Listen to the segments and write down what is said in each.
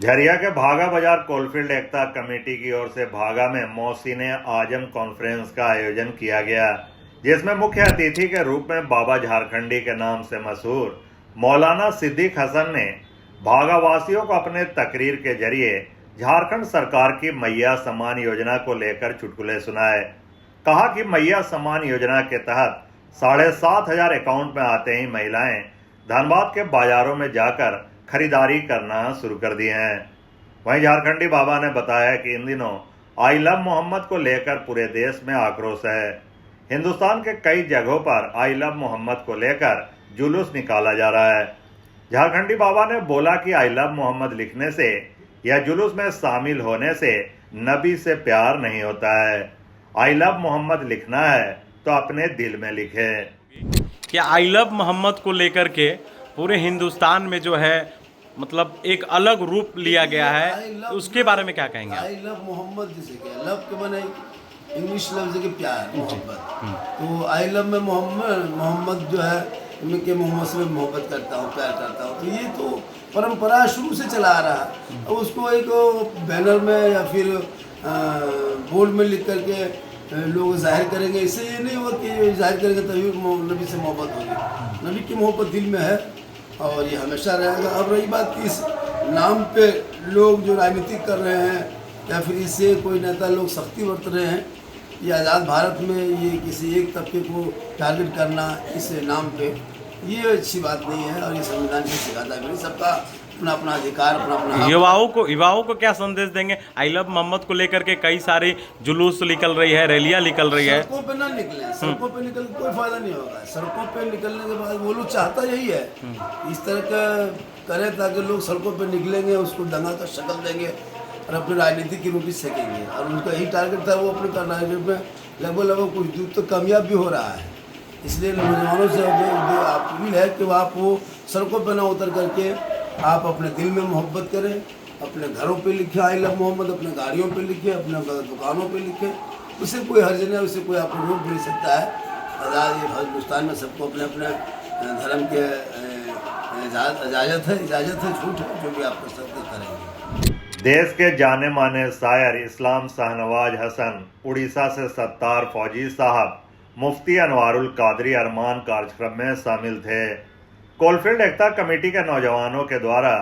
झरिया के भागा बाजार कोलफील्ड एकता कमेटी की ओर से भागा में मोहसिन आजम कॉन्फ्रेंस का आयोजन किया गया, जिसमें मुख्य अतिथि के रूप में बाबा झारखंडी के नाम से मशहूर मौलाना सिद्दीक हसन ने भागा वासियों को अपने तकरीर के जरिए झारखंड सरकार की मैया सम्मान योजना को लेकर चुटकुले सुनाए। कहा कि मैया सम्मान योजना के तहत 7,500 अकाउंट में आते ही महिलाएं धनबाद के बाजारों में जाकर खरीदारी करना शुरू कर दिए हैं। वहीं झारखंडी बाबा ने बताया कि इन दिनों आई लव मोहम्मद को लेकर पूरे देश में आक्रोश है। हिंदुस्तान के कई जगहों पर आई लव मोहम्मद को लेकर जुलूस निकाला जा रहा है। झारखंडी बाबा ने बोला कि आई लव मोहम्मद लिखने से या जुलूस में शामिल होने से नबी से प्यार नहीं होता है। आई लव मोहम्मद लिखना है तो अपने दिल में लिखे। क्या आई लव मोहम्मद को लेकर के पूरे हिंदुस्तान में जो है मतलब एक अलग रूप लिया गया है, तो उसके बारे में क्या कहेंगे? आई लव मोहम्मद जिसे क्या लव के माने इंग्लिश लफ्ज के प्यार मोहब्बत, तो आई लव में मोहम्मद जो है कि मोहम्मद से मोहब्बत करता हूँ, प्यार करता हूँ। तो ये तो परंपरा शुरू से चला आ रहा है। अब उसको एक बैनर में या फिर बोर्ड में लिख करके लोग जाहिर करेंगे, इससे ये नहीं होगा कि जाहिर करेंगे तभी नबी से मोहब्बत होगी। नबी की मोहब्बत दिल में है और ये हमेशा रहेगा। अब रही बात कि इस नाम पे लोग जो राजनीति कर रहे हैं या फिर इससे कोई नेता लोग सख्ती बरत रहे हैं, ये आज़ाद भारत में ये किसी एक तबके को टारगेट करना इस नाम पे, ये अच्छी बात नहीं है और ये संविधान की सिखाता भी नहीं। सबका अपना अपना अधिकार, अपना अपना। युवाओं को क्या संदेश देंगे? आई लव मोहम्मद को लेकर के कई सारे जुलूस निकल रही है, रैलियां निकल रही है। सड़कों पे ना निकले, सड़कों पे निकल कोई फायदा नहीं होगा। सड़कों पे निकलने के बाद वो लोग चाहता यही है इस तरह का करें ताकि लोग सड़कों पे निकलेंगे, उसको दंगा का शक्ल देंगे और अपनी राजनीति की रोटी सेकेंगे। और उनका यही टारगेट था, वो अपने राजनीति में लगभग कुछ दूर तो कामयाब भी हो रहा है। इसलिए नौजवानों से अपील है कि आप वो सड़कों पर ना उतर करके आप अपने दिल में मोहब्बत करें। अपने घरों पे लिखें आई लव मोहम्मद, अपने गाड़ियों पे लिखें, अपने दुकानों पे लिखें। उससे कोई हर्ज नहीं है, उससे कोई आपको रोक नहीं सकता है। आज़ाद हिंदुस्तान में सबको अपने अपने धर्म के इजाज़त है, छूट है, जो भी आप कर सकते करेंगे। देश के जाने माने शायर इस्लाम शाहनवाज हसन, उड़ीसा से सत्तार फौजी साहब, मुफ्ती अनवारुल कादरी अरमान कार्यक्रम में शामिल थे। कोलफील्ड एकता कमेटी के नौजवानों के द्वारा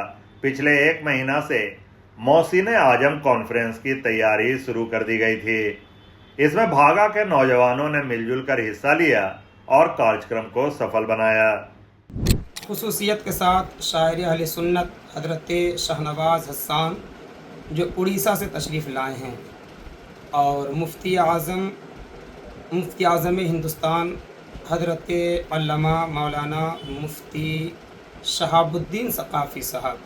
पिछले 1 महीना से मोहसिन आजम कॉन्फ्रेंस की तैयारी शुरू कर दी गई थी। इसमें भागा के नौजवानों ने मिलजुल कर हिस्सा लिया और कार्यक्रम को सफल बनाया। खुसूसियत के साथ शायर अहले सुन्नत हजरत शाहनवाज हसन जो उड़ीसा से तशरीफ़ लाए हैं और मुफ्ती आज़म हिंदुस्तान हजरत अल्लामा मौलाना मुफ्ती शहाबुद्दीन सकाफ़ी साहब,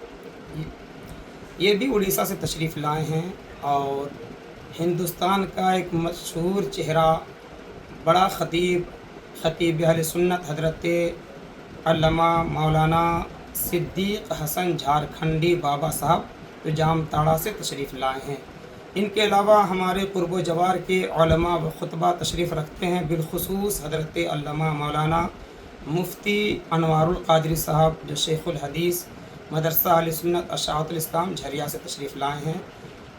ये भी उड़ीसा से तशरीफ़ लाए हैं और हिंदुस्तान का एक मशहूर चेहरा, बड़ा ख़तीब अहले सुन्नत हजरत अल्लामा मौलाना सिद्दीक हसन झारखंडी बाबा साहब जो जामताड़ा से तशरीफ़ लाए हैं। इनके अलावा हमारे कुर्ब जवार के उलमा व खुतबा तशरीफ़ रखते हैं, बिलखुसूस हज़रत अल्लामा मौलाना मुफ्ती अनवारुल कादरी साहब जो शेखुल हदीस मदरसा अहले सुन्नत अशाअतुल इस्लाम झरिया से तशरीफ़ लाए हैं।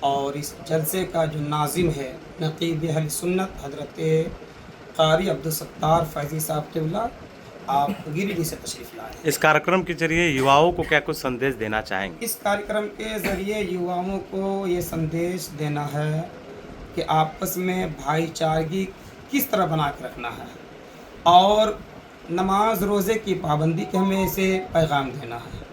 और इस जलसे का जो नाजिम है नक़ीब अहले सुन्नत हज़रत क़ारी अब्दुल सत्तार फैज़ी साहब क़िबला, आप गिरिडीह से तशरीफ़ लाए। इस कार्यक्रम के जरिए युवाओं को क्या कुछ संदेश देना चाहेंगे? इस कार्यक्रम के ज़रिए युवाओं को ये संदेश देना है कि आपस में भाईचारगी किस तरह बना के रखना है और नमाज रोज़े की पाबंदी के हमें इसे पैगाम देना है।